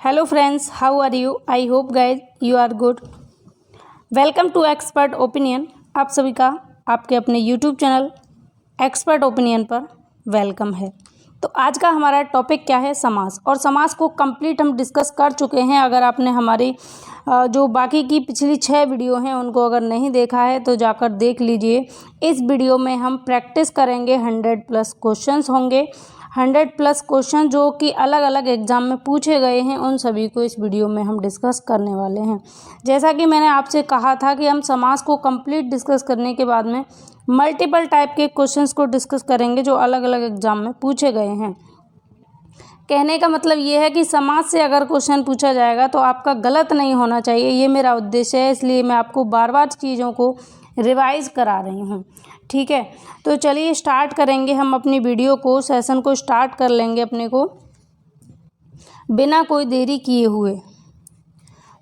Hello friends, how are you? I hope guys you are good. Welcome to expert opinion. आप सभी का आपके अपने यूट्यूब चैनल एक्सपर्ट ओपिनियन पर welcome है। तो आज का हमारा टॉपिक क्या है? समास। और समास को कंप्लीट हम डिस्कस कर चुके हैं। अगर आपने हमारी जो बाकी की पिछली 6 वीडियो हैं उनको अगर नहीं देखा है तो जाकर देख लीजिए। इस वीडियो में हम प्रैक्टिस करेंगे, 100+ क्वेश्चंस होंगे। 100+ क्वेश्चन जो कि अलग अलग एग्ज़ाम में पूछे गए हैं, उन सभी को इस वीडियो में हम डिस्कस करने वाले हैं। जैसा कि मैंने आपसे कहा था कि हम समास को कंप्लीट डिस्कस करने के बाद में मल्टीपल टाइप के क्वेश्चंस को डिस्कस करेंगे जो अलग अलग एग्ज़ाम में पूछे गए हैं। कहने का मतलब ये है कि समास से अगर क्वेश्चन पूछा जाएगा तो आपका गलत नहीं होना चाहिए, ये मेरा उद्देश्य है। इसलिए मैं आपको बार बार चीज़ों को रिवाइज करा रही हूँ, ठीक है। तो चलिए स्टार्ट करेंगे हम अपनी वीडियो को, सेशन को स्टार्ट कर लेंगे अपने को बिना कोई देरी किए हुए।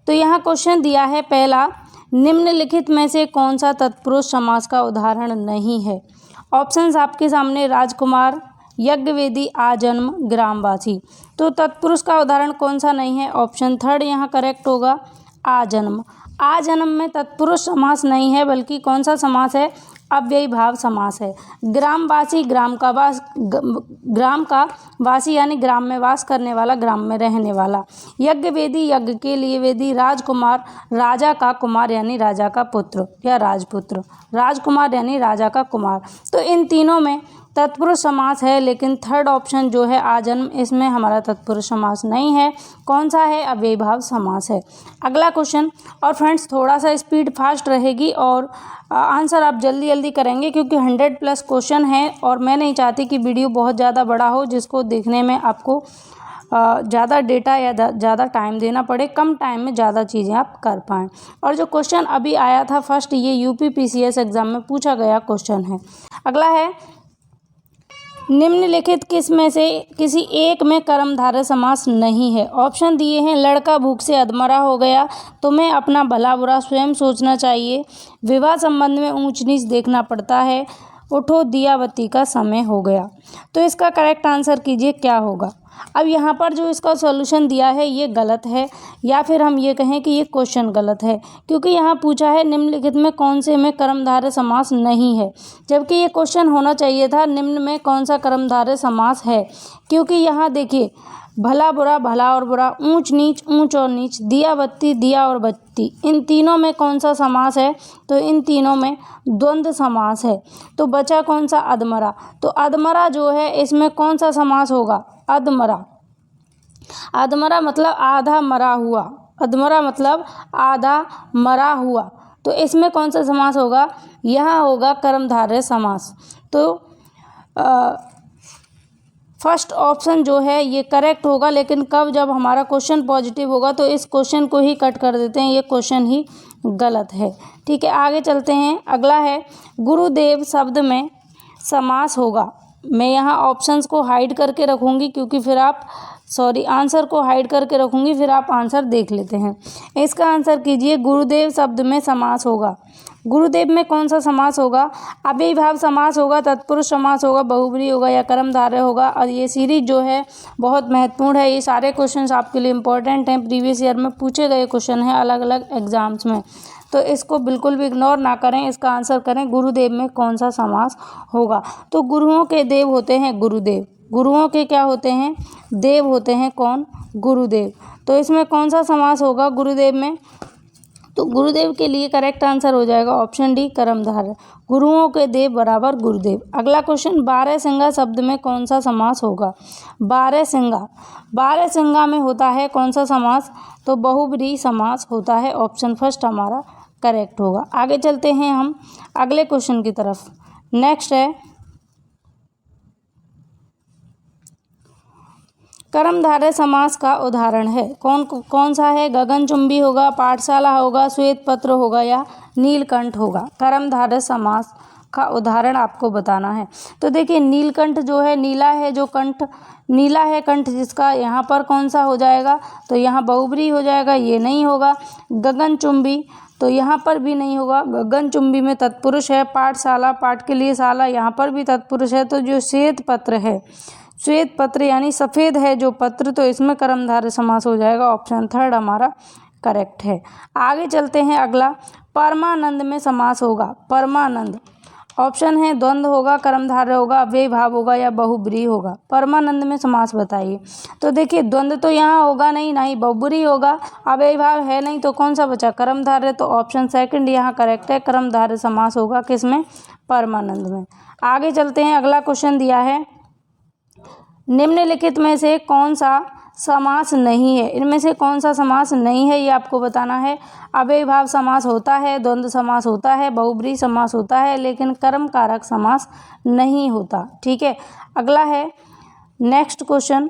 तो यहाँ क्वेश्चन दिया है पहला, निम्नलिखित में से कौन सा तत्पुरुष समास का उदाहरण नहीं है? ऑप्शंस आपके सामने, राजकुमार, यज्ञवेदी, आजन्म, ग्रामवासी। तो तत्पुरुष का उदाहरण कौन सा नहीं है? ऑप्शन थर्ड यहाँ करेक्ट होगा, आजन्म। आजन्म में तत्पुरुष समास नहीं है, बल्कि कौन सा समास है? अव्ययी भाव समास है। ग्रामवासी, ग्राम का वासी यानी ग्राम में वास करने वाला, ग्राम में रहने वाला। यज्ञवेदी, यज्ञ के लिए वेदी। राजकुमार, राजा का कुमार यानी राजा का पुत्र या राजपुत्र। राजकुमार यानी राजा का कुमार। तो इन तीनों में तत्पुरुष समास है, लेकिन थर्ड ऑप्शन जो है आजन्म, इसमें हमारा तत्पुरुष समास नहीं है। कौन सा है? अव्ययी भाव समास है। अगला क्वेश्चन, और फ्रेंड्स थोड़ा सा स्पीड फास्ट रहेगी और आंसर आप जल्दी जल्दी करेंगे, क्योंकि 100+ क्वेश्चन है और मैं नहीं चाहती कि वीडियो बहुत ज़्यादा बड़ा हो जिसको देखने में आपको ज़्यादा डेटा या ज़्यादा टाइम देना पड़े। कम टाइम में ज़्यादा चीज़ें आप कर पाएँ। और जो क्वेश्चन अभी आया था फर्स्ट, ये यूपीपीसीएस एग्ज़ाम में पूछा गया क्वेश्चन है। अगला है, निम्नलिखित किस में से किसी एक में कर्मधारय समास नहीं है? ऑप्शन दिए हैं, लड़का भूख से अधमरा हो गया, तुम्हें अपना भला बुरा स्वयं सोचना चाहिए, विवाह संबंध में ऊंच नीच देखना पड़ता है, उठो दिया बत्ती का समय हो गया। तो इसका करेक्ट आंसर कीजिए क्या होगा। अब यहाँ पर जो इसका सॉल्यूशन दिया है ये गलत है, या फिर हम ये कहें कि ये क्वेश्चन गलत है, क्योंकि यहाँ पूछा है निम्नलिखित में कौन से में कर्मधारय समास नहीं है, जबकि ये क्वेश्चन होना चाहिए था निम्न में कौन सा कर्मधारय समास है। क्योंकि यहाँ देखिए, भला बुरा, भला और बुरा, ऊंच नीच, ऊंच और नीच, दिया बत्ती, दिया और बत्ती, इन तीनों में कौन सा समास है? तो इन तीनों में द्वंद्व समास है। तो बचा कौन सा? अधमरा। तो अधमरा जो है इसमें कौन सा समास होगा? अधमरा। अधमरा मतलब आधा मरा हुआ। अधमरा मतलब आधा मरा हुआ। तो इसमें कौन सा समास होगा? यहाँ होगा कर्मधारय समास। तो फर्स्ट ऑप्शन जो है ये करेक्ट होगा, लेकिन कब? जब हमारा क्वेश्चन पॉजिटिव होगा। तो इस क्वेश्चन को ही कट कर देते हैं, ये क्वेश्चन ही गलत है, ठीक है। आगे चलते हैं। अगला है, गुरुदेव शब्द में समास होगा। मैं यहाँ ऑप्शंस को हाइड करके रखूँगी, क्योंकि फिर आप आंसर को हाइड करके रखूँगी, फिर आप आंसर देख लेते हैं। इसका आंसर कीजिए, गुरुदेव शब्द में समास होगा। गुरुदेव में कौन सा समास होगा? अव्ययी भाव समास होगा, तत्पुरुष समास होगा, बहुब्रीहि होगा या कर्मधारय होगा। और ये सीरीज जो है बहुत महत्वपूर्ण है। ये सारे क्वेश्चंस आपके लिए इंपॉर्टेंट हैं, प्रीवियस ईयर में पूछे गए क्वेश्चन हैं अलग अलग एग्जाम्स में। तो इसको बिल्कुल भी इग्नोर ना करें, इसका आंसर करें गुरुदेव में कौन सा समास होगा। तो गुरुओं के देव होते हैं गुरुदेव। गुरुओं के क्या होते हैं? देव होते हैं। कौन? गुरुदेव। तो इसमें कौन सा समास होगा गुरुदेव में? तो गुरुदेव के लिए करेक्ट आंसर हो जाएगा ऑप्शन डी, कर्मधारय। गुरुओं के देव बराबर गुरुदेव। अगला क्वेश्चन, बारहसिंगा शब्द में कौन सा समास होगा? बारहसिंगा। बारहसिंगा में होता है कौन सा समास? तो बहुब्रीहि समास होता है। ऑप्शन फर्स्ट हमारा करेक्ट होगा। आगे चलते हैं हम अगले क्वेश्चन की तरफ। नेक्स्ट है, कर्मधारय समास का उदाहरण है। कौन सा है? गगनचुंबी होगा, पाठशाला होगा, श्वेत पत्र होगा या नीलकंठ होगा। कर्मधारय समास का उदाहरण आपको बताना है। तो देखिए, नीलकंठ जो है, नीला है जो कंठ, नीला है कंठ जिसका, यहाँ पर कौन सा हो जाएगा? तो यहाँ बहुब्रीहि हो जाएगा, ये नहीं होगा। गगनचुंबी, तो यहाँ पर भी नहीं होगा। गगनचुंबी में तत्पुरुष है। पाठशाला, पाठ के लिए शाला, यहाँ पर भी तत्पुरुष है। तो जो श्वेत पत्र है, श्वेत पत्र यानी सफ़ेद है जो पत्र, तो इसमें कर्मधारय समास हो जाएगा। ऑप्शन थर्ड हमारा करेक्ट है। आगे चलते हैं अगला, परमानंद में समास होगा। परमानंद ऑप्शन है द्वंद्व होगा, कर्मधारय होगा, अव्ययी भाव होगा या बहुब्रीहि होगा। परमानंद में समास बताइए। तो देखिए द्वंद्व तो यहाँ होगा नहीं, ना ही बहुब्रीहि होगा, अव्ययी भाव है नहीं, तो कौन सा बचा? कर्मधारय। तो ऑप्शन सेकंड यहाँ करेक्ट है, कर्मधारय समास होगा किसमें? परमानंद में। आगे चलते हैं, अगला क्वेश्चन दिया है, निम्नलिखित में से कौन सा समास नहीं है? इनमें से कौन सा समास नहीं है ये आपको बताना है। अव्ययी भाव समास होता है, द्वंद्व समास होता है, बहुब्रीहि समास होता है, लेकिन कर्म कारक समास नहीं होता। ठीक है, अगला है नेक्स्ट क्वेश्चन,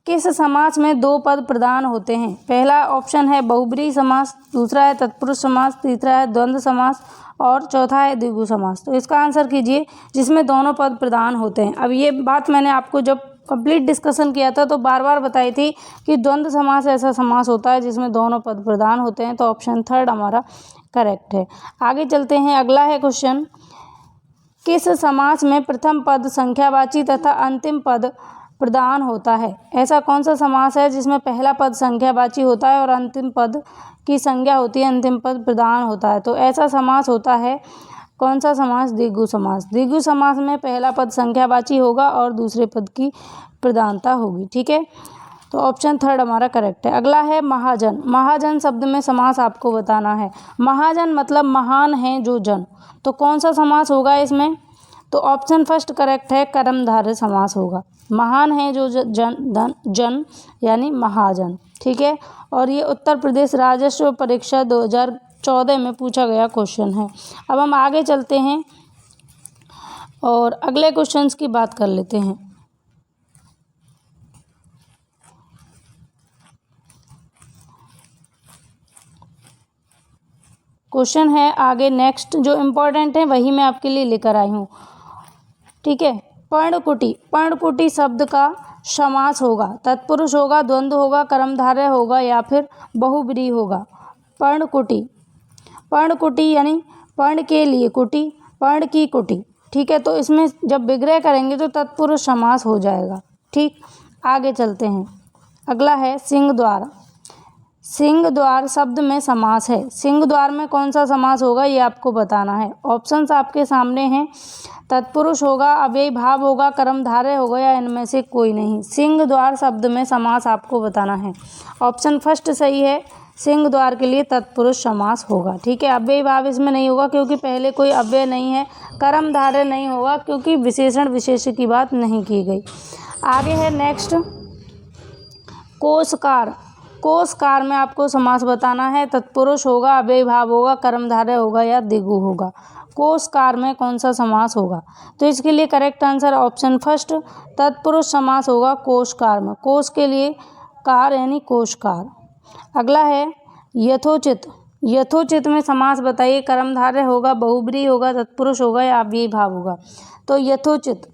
किस समास में दो पद प्रधान होते हैं? पहला ऑप्शन है बहुब्रीहि समास, दूसरा है तत्पुरुष समास, तीसरा है द्वंद्व समास और चौथा है द्विगु समास। तो इसका आंसर कीजिए जिसमें दोनों पद प्रधान होते हैं। अब ये बात मैंने आपको जब कंप्लीट डिस्कशन किया था तो बार बार बताई थी कि द्वंद्व समास ऐसा समास होता है जिसमें दोनों पद प्रधान होते हैं। तो ऑप्शन थर्ड हमारा करेक्ट है। आगे चलते हैं, अगला है क्वेश्चन, किस समास में प्रथम पद संख्यावाची तथा अंतिम पद प्रधान होता है? ऐसा कौन सा समास है जिसमें पहला पद संख्यावाची होता है और अंतिम पद की संज्ञा होती है, अंतिम पद प्रधान होता है? तो ऐसा समास होता है कौन सा समास? द्विगु समास। द्विगु समास में पहला पद संख्यावाची होगा और दूसरे पद की प्रधानता होगी। ठीक है, तो ऑप्शन थर्ड हमारा करेक्ट है। अगला है महाजन। महाजन शब्द में समास आपको बताना है। महाजन मतलब महान है जो जन, तो कौन सा समास होगा इसमें? तो ऑप्शन फर्स्ट करेक्ट है, कर्मधारय समास होगा। महान है जो जन यानी महाजन। ठीक है, और ये उत्तर प्रदेश राजस्व परीक्षा 2014 में पूछा गया क्वेश्चन है। अब हम आगे चलते हैं और अगले क्वेश्चंस की बात कर लेते हैं। क्वेश्चन है आगे नेक्स्ट जो इम्पोर्टेंट है वही मैं आपके लिए लेकर आई हूँ। ठीक है, पर्णकुटी। पर्णकुटी शब्द का समास होगा, तत्पुरुष होगा, द्वंद्व होगा, कर्मधारय होगा या फिर बहुब्रीहि होगा। पर्णकुटी, पर्णकुटी यानी पर्ण के लिए कुटी, पर्ण की कुटी। ठीक है, तो इसमें जब विग्रह करेंगे तो तत्पुरुष समास हो जाएगा। ठीक, आगे चलते हैं, अगला है सिंह द्वार। सिंह द्वार शब्द में समास है। सिंह द्वार में कौन सा समास होगा ये आपको बताना है। ऑप्शंस आपके सामने हैं, तत्पुरुष होगा, अव्ययी भाव होगा, कर्मधारय होगा या इनमें से कोई नहीं। सिंह द्वार शब्द में समास आपको बताना है। ऑप्शन फर्स्ट सही है, सिंह द्वार के लिए तत्पुरुष समास होगा। ठीक है, अव्ययी भाव इसमें नहीं होगा क्योंकि पहले कोई अव्यय नहीं है, कर्मधारय नहीं होगा क्योंकि विशेषण विशेष्य की बात नहीं की गई। आगे है नेक्स्ट कोशकार। कोशकार में आपको समास बताना है, तत्पुरुष होगा, अव्ययी भाव होगा, कर्मधारय होगा या द्विगु होगा। कोशकार में कौन सा समास होगा? तो इसके लिए करेक्ट आंसर ऑप्शन फर्स्ट तत्पुरुष समास होगा कोशकार में। कोश के लिए कार यानी कोशकार। अगला है यथोचित। यथोचित में समास बताइए, कर्मधारय होगा, बहुब्रीहि होगा, तत्पुरुष होगा या अव्ययी भाव होगा। तो यथोचित,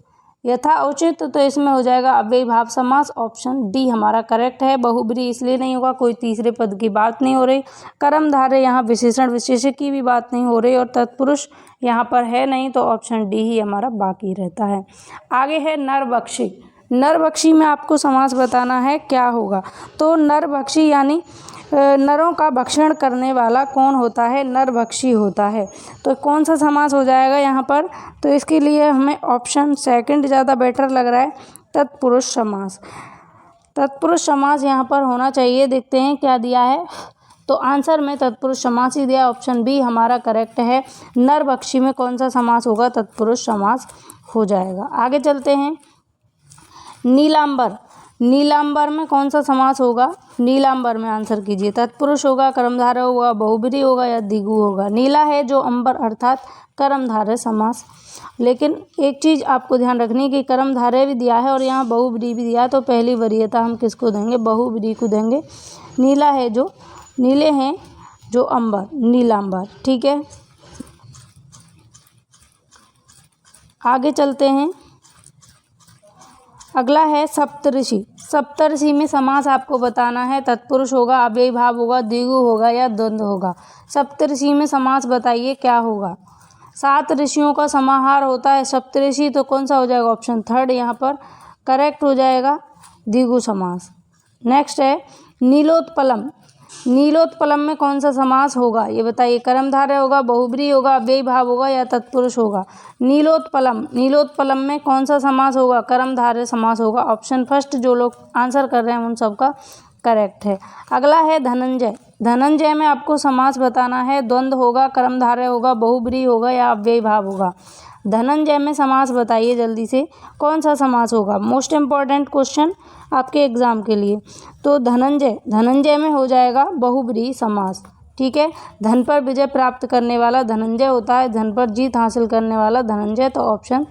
यथा उचित, तो इसमें हो जाएगा अव्ययी भाव समास। ऑप्शन डी हमारा करेक्ट है। बहुब्रीहि इसलिए नहीं होगा, कोई तीसरे पद की बात नहीं हो रही, कर्मधारय यहाँ विशेषण विशेष्य की भी बात नहीं हो रही और तत्पुरुष यहाँ पर है नहीं, तो ऑप्शन डी ही हमारा बाकी रहता है। आगे है नरभक्षी। नरभक्षी में आपको समास बताना है क्या होगा। तो नरभक्षी यानी नरों का भक्षण करने वाला कौन होता है? नरभक्षी होता है। तो कौन सा समास हो जाएगा यहाँ पर? तो इसके लिए हमें ऑप्शन सेकंड ज़्यादा बेटर लग रहा है, तत्पुरुष समास। तत्पुरुष समास यहाँ पर होना चाहिए। देखते हैं क्या दिया है, तो आंसर में तत्पुरुष समास ही दिया। ऑप्शन बी हमारा करेक्ट है। नरभक्षी में कौन सा समास होगा? तत्पुरुष समास हो जाएगा। आगे चलते हैं, नीलांबर। नीलांबर में कौन सा समास होगा? नीलांबर में आंसर कीजिए, तत्पुरुष होगा, कर्मधारय होगा, बहुब्रीहि होगा या द्विगु होगा। नीला है जो अंबर अर्थात कर्मधारय समास। लेकिन एक चीज़ आपको ध्यान रखनी कि कर्मधारय भी दिया है और यहाँ बहुब्रीहि भी दिया है, तो पहली वरीयता हम किसको देंगे? बहुब्रीहि को देंगे। नीला है जो, नीले हैं जो अंबर, नीलांबर। ठीक है, आगे चलते हैं, अगला है सप्तऋषि। सप्तऋषि में समास आपको बताना है, तत्पुरुष होगा, अव्ययी भाव होगा, द्विगु होगा या द्वंद्व होगा। सप्तऋषि में समास बताइए क्या होगा। 7 ऋषियों का समाहार होता है सप्तऋषि, तो कौन सा हो जाएगा? ऑप्शन थर्ड यहाँ पर करेक्ट हो जाएगा द्विगु समास। नेक्स्ट है नीलोत्पलम। नीलोत्पलम में कौन सा समास होगा ये बताइए। कर्मधारय होगा, बहुब्रीहि होगा, अव्ययी भाव होगा या तत्पुरुष होगा। नीलोत्पलम, नीलोत्पलम में कौन सा समास होगा? कर्मधारय समास होगा। ऑप्शन फर्स्ट जो लोग आंसर कर रहे हैं उन सबका करेक्ट है। अगला है धनंजय। धनंजय में आपको समास बताना है, द्वंद्व होगा, कर्मधारय होगा, बहुब्रीहि होगा या अव्ययी भाव होगा। धनंजय में समास बताइए जल्दी से, कौन सा समास होगा? मोस्ट इम्पॉर्टेंट क्वेश्चन आपके एग्जाम के लिए। तो धनंजय, धनंजय में हो जाएगा बहुब्रीहि समास। ठीक है, धन पर विजय प्राप्त करने वाला धनंजय होता है, धन पर जीत हासिल करने वाला धनंजय। तो ऑप्शन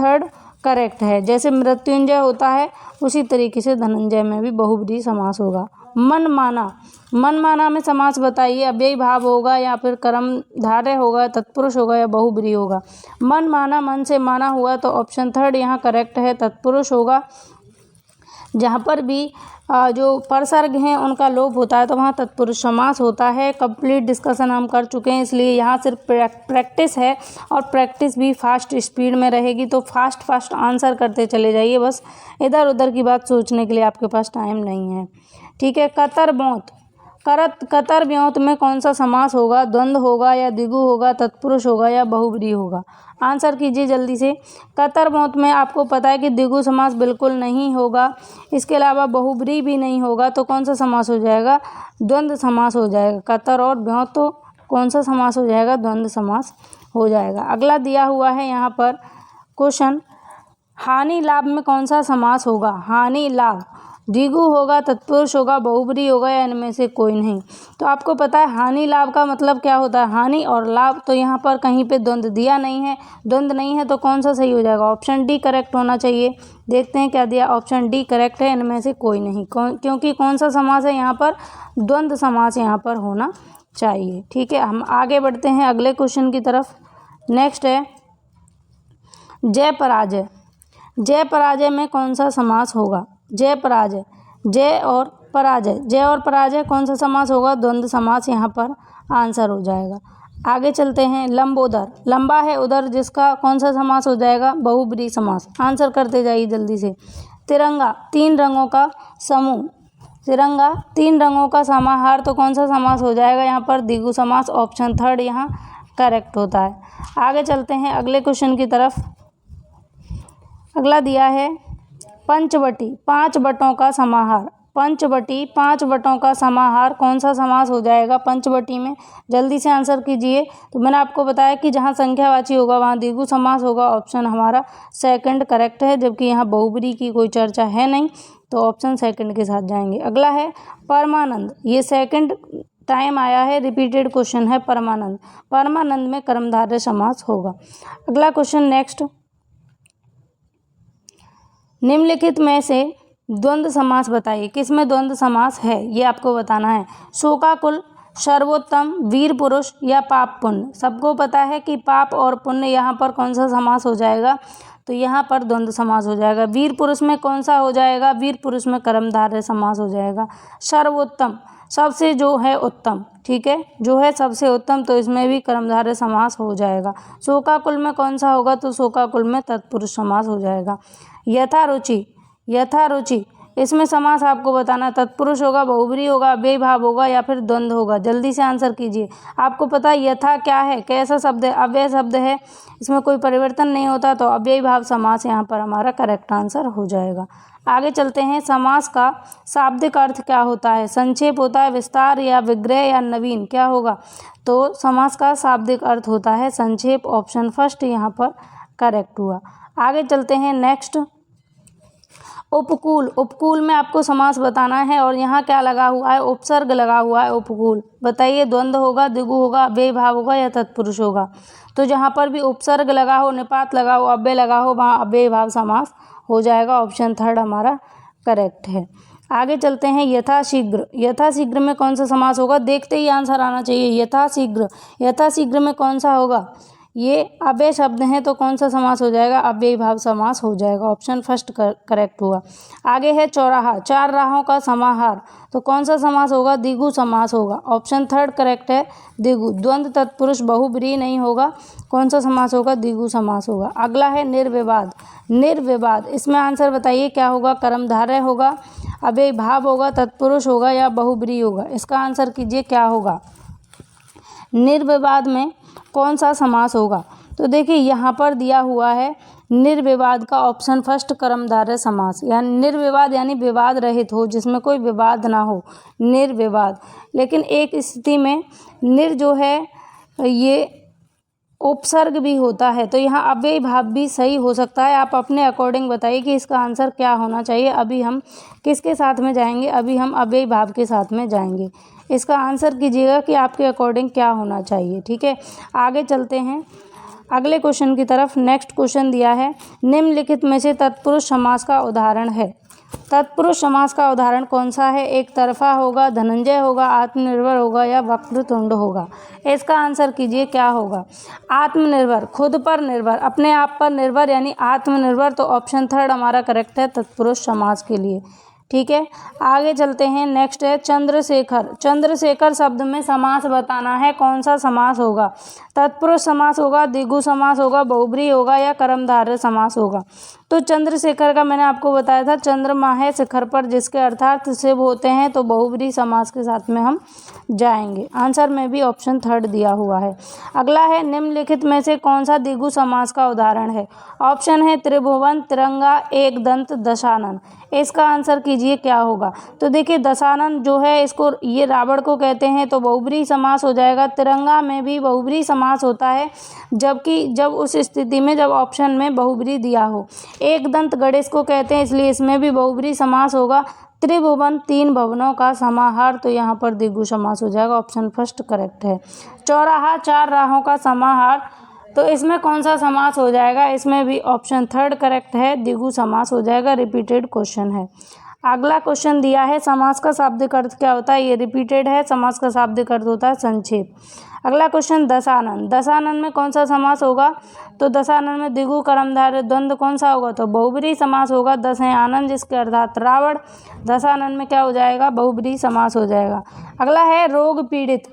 थर्ड करेक्ट है। जैसे मृत्युंजय होता है उसी तरीके से धनंजय में भी बहुब्रीहि समास होगा। मनमाना, मनमाना में समास बताइए, अव्ययी भाव होगा या फिर कर्मधारय होगा, तत्पुरुष होगा या बहुब्रीहि होगा। मनमाना, मन से माना हुआ, तो ऑप्शन थर्ड यहाँ करेक्ट है, तत्पुरुष होगा। जहाँ पर भी जो परसर्ग हैं उनका लोप होता है तो वहाँ तत्पुरुष समास होता है। कंप्लीट डिस्कशन हम कर चुके हैं, इसलिए यहाँ सिर्फ प्रैक्टिस है और प्रैक्टिस भी फास्ट स्पीड में रहेगी। तो फास्ट आंसर करते चले जाइए, बस इधर उधर की बात सोचने के लिए आपके पास टाइम नहीं है। ठीक है, कतर ब्योंत, कतर ब्योंत में कौन सा समास होगा? द्वंद्व होगा या द्विगु होगा, तत्पुरुष होगा या बहुब्रीहि होगा? आंसर कीजिए जल्दी से। कतर ब्योंत में आपको पता है कि द्विगु समास बिल्कुल नहीं होगा, इसके अलावा बहुब्रीहि भी नहीं होगा, तो कौन सा समास हो जाएगा? द्वंद्व समास हो जाएगा। कतर और ब्योंत, तो कौन सा समास हो जाएगा? द्वंद्व समास हो जाएगा। अगला दिया हुआ है यहाँ पर क्वेश्चन, हानि लाभ में कौन सा समास होगा? हानि लाभ द्विगु होगा, तत्पुरुष होगा, बहुब्रीहि होगा या इनमें से कोई नहीं? तो आपको पता है हानि लाभ का मतलब क्या होता है, हानि और लाभ। तो यहाँ पर कहीं पे द्वंद्व दिया नहीं है, द्वंद्व नहीं है, तो कौन सा सही हो जाएगा? ऑप्शन डी करेक्ट होना चाहिए। देखते हैं क्या दिया, ऑप्शन डी करेक्ट है, इनमें से कोई नहीं। क्योंकि कौन सा समास है यहाँ पर? द्वंद्व समास यहाँ पर होना चाहिए। ठीक है, हम आगे बढ़ते हैं अगले क्वेश्चन की तरफ। नेक्स्ट है जय पराजय। जय पराजय में कौन सा समास होगा? जय पराजय, जय और पराजय, जय और पराजय कौन सा समास होगा? द्वंद्व समास यहाँ पर आंसर हो जाएगा। आगे चलते हैं लंबोदर। लंबा है उदर जिसका कौन सा समास हो जाएगा? बहुब्रीहि समास। आंसर करते जाइए जल्दी से। तिरंगा, तीन रंगों का समूह, तिरंगा तीन रंगों का समाहार, तो कौन सा समास हो जाएगा यहाँ पर? द्विगु समास। ऑप्शन थर्ड यहाँ करेक्ट होता है। आगे चलते हैं अगले क्वेश्चन की तरफ। अगला दिया है पंचवटी, पांच बटों का समाहार। पंचवटी, पांच बटों का समाहार कौन सा समास हो जाएगा पंचवटी में? जल्दी से आंसर कीजिए। तो मैंने आपको बताया कि जहाँ संख्यावाची होगा वहाँ द्विगु समास होगा। ऑप्शन हमारा सेकंड करेक्ट है, जबकि यहाँ बहुब्रीहि की कोई चर्चा है नहीं, तो ऑप्शन सेकंड के साथ जाएंगे। अगला है परमानंद। ये सेकंड टाइम आया है, रिपीटेड क्वेश्चन है परमानंद। परमानंद में कर्मधारय समास होगा। अगला क्वेश्चन नेक्स्ट, निम्नलिखित में से द्वंद्व समास बताइए। किस में द्वंद्व समास है ये आपको बताना है। शोकाकुल, सर्वोत्तम, वीर पुरुष या पाप पुण्य। सबको पता है कि पाप और पुण्य यहाँ पर कौन सा समास हो जाएगा? तो यहाँ पर द्वंद्व समास हो जाएगा। वीर पुरुष में कौन सा हो जाएगा? वीर पुरुष में कर्मधारय समास हो जाएगा। सर्वोत्तम, सबसे जो है उत्तम, ठीक है, जो है सबसे उत्तम, तो इसमें भी कर्मधारय समास हो जाएगा। शोकाकुल में कौन सा होगा? तो शोकाकुल में तत्पुरुष समास हो जाएगा। यथारुचि, यथारुचि इसमें समास आपको बताना, तत्पुरुष होगा, बहुब्रीहि होगा, अव्ययी भाव होगा या फिर द्वंद्व होगा। जल्दी से आंसर कीजिए। आपको पता है यथा क्या है, कैसा शब्द है? अव्यय शब्द है, इसमें कोई परिवर्तन नहीं होता, तो अव्ययी भाव समास यहाँ पर हमारा करेक्ट आंसर हो जाएगा। आगे चलते हैं, समास का शाब्दिक अर्थ क्या होता है? संक्षेप होता है, विस्तार या विग्रह या नवीन, क्या होगा? तो समास का शाब्दिक अर्थ होता है संक्षेप। ऑप्शन फर्स्ट यहाँ पर करेक्ट हुआ। आगे चलते हैं नेक्स्ट, उपकूल। उपकूल में आपको समास बताना है और यहाँ क्या लगा हुआ है? उपसर्ग लगा हुआ है। उपकूल बताइए, द्वंद्व होगा, द्विगु होगा, अव्ययी भाव होगा या तत्पुरुष होगा? तो जहाँ पर भी उपसर्ग लगा हो, निपात लगा हो, अव्यय लगा हो, वहाँ अव्ययी भाव समास हो जाएगा। ऑप्शन थर्ड हमारा करेक्ट है। आगे चलते हैं, यथाशीघ्र। यथाशीघ्र में कौन सा समास होगा? देखते ही आंसर आना चाहिए। यथाशीघ्र, यथाशीघ्र में कौन सा होगा? ये अव्यय शब्द हैं तो कौन सा समास हो जाएगा, अव्ययी भाव समास हो जाएगा। ऑप्शन फर्स्ट करेक्ट हुआ। आगे है चौराहा, चार राहों का समाहार, तो कौन सा समास होगा, द्विगु समास होगा। ऑप्शन थर्ड करेक्ट है, द्विगु। द्वंद्व तत्पुरुष बहुब्रीहि नहीं होगा, कौन सा समास होगा, द्विगु समास होगा। अगला है निर्विवाद, निर्विवाद इसमें आंसर बताइए क्या होगा, कर्मधारय होगा, अव्ययी भाव होगा, तत्पुरुष होगा या बहुब्रीहि होगा। इसका आंसर कीजिए क्या होगा, निर्विवाद में कौन सा समास होगा। तो देखिए यहाँ पर दिया हुआ है निर्विवाद का ऑप्शन फर्स्ट कर्मधारय समास, यानी निर्विवाद यानी विवाद रहित हो, जिसमें कोई विवाद ना हो, निर्विवाद। लेकिन एक स्थिति में निर जो है ये उपसर्ग भी होता है, तो यहाँ अव्ययी भाव भी सही हो सकता है। आप अपने अकॉर्डिंग बताइए कि इसका आंसर क्या होना चाहिए। अभी हम किसके साथ में जाएंगे, अभी हम अव्ययी भाव के साथ में जाएंगे। इसका आंसर कीजिएगा कि आपके अकॉर्डिंग क्या होना चाहिए, ठीक है। आगे चलते हैं अगले क्वेश्चन की तरफ। नेक्स्ट क्वेश्चन दिया है, निम्नलिखित में से तत्पुरुष समास का उदाहरण है। तत्पुरुष समास का उदाहरण कौन सा है, एक तरफा होगा, धनंजय होगा, आत्मनिर्भर होगा या वक्रतुंड होगा। इसका आंसर कीजिए क्या होगा, आत्मनिर्भर, खुद पर निर्भर, अपने आप पर निर्भर यानी आत्मनिर्भर। तो ऑप्शन थर्ड हमारा करेक्ट है तत्पुरुष समास के लिए, ठीक है। आगे चलते हैं। नेक्स्ट है चंद्रशेखर, चंद्रशेखर शब्द में समास बताना है, कौन सा समास होगा, तत्पुरुष समास होगा, द्विगु समास होगा, बहुब्रीहि होगा या कर्मधारय समास होगा। तो चंद्रशेखर का मैंने आपको बताया था, चंद्रमा है शिखर पर, जिसके अर्थार्थ शिव होते हैं, तो बहुब्रीहि समास के साथ में हम जाएंगे। आंसर में भी ऑप्शन थर्ड दिया हुआ है। अगला है निम्नलिखित में से कौन सा द्विगु समास का उदाहरण है। ऑप्शन है त्रिभुवन, तिरंगा, एक दंत, दशानन। इसका आंसर कीजिए क्या होगा। तो देखिए दशानन जो है इसको ये रावण को कहते हैं, तो बहुब्रीहि समास हो जाएगा। तिरंगा में भी बहुब्रीहि समास होता है, जबकि जब उस स्थिति में जब ऑप्शन में बहुब्रीहि दिया हो। एक दंत गणेश को कहते हैं, इसलिए इसमें भी बहुब्रीहि समास होगा। त्रिभुवन, तीन भवनों का समाहार, तो यहाँ पर द्विगु समास हो जाएगा। ऑप्शन फर्स्ट करेक्ट है। चौराहा, चार राहों का समाहार, तो इसमें कौन सा समास हो जाएगा, इसमें भी ऑप्शन थर्ड करेक्ट है, द्विगु समास हो जाएगा। रिपीटेड क्वेश्चन है। अगला क्वेश्चन दिया है समास का शाब्दिक अर्थ क्या होता है, ये रिपीटेड है। समास का शाब्दिक अर्थ होता है संक्षेप। अगला क्वेश्चन दशानन, दशानन में कौन सा समास होगा। तो दशानन में द्विगु कर्मधारय द्वंद्व कौन सा होगा, तो बहुब्रीहि समास होगा। दस है आनंद, जिसके अर्थात रावण, दशानन में क्या हो जाएगा, बहुब्रीहि समास हो जाएगा। अगला है रोग पीड़ित,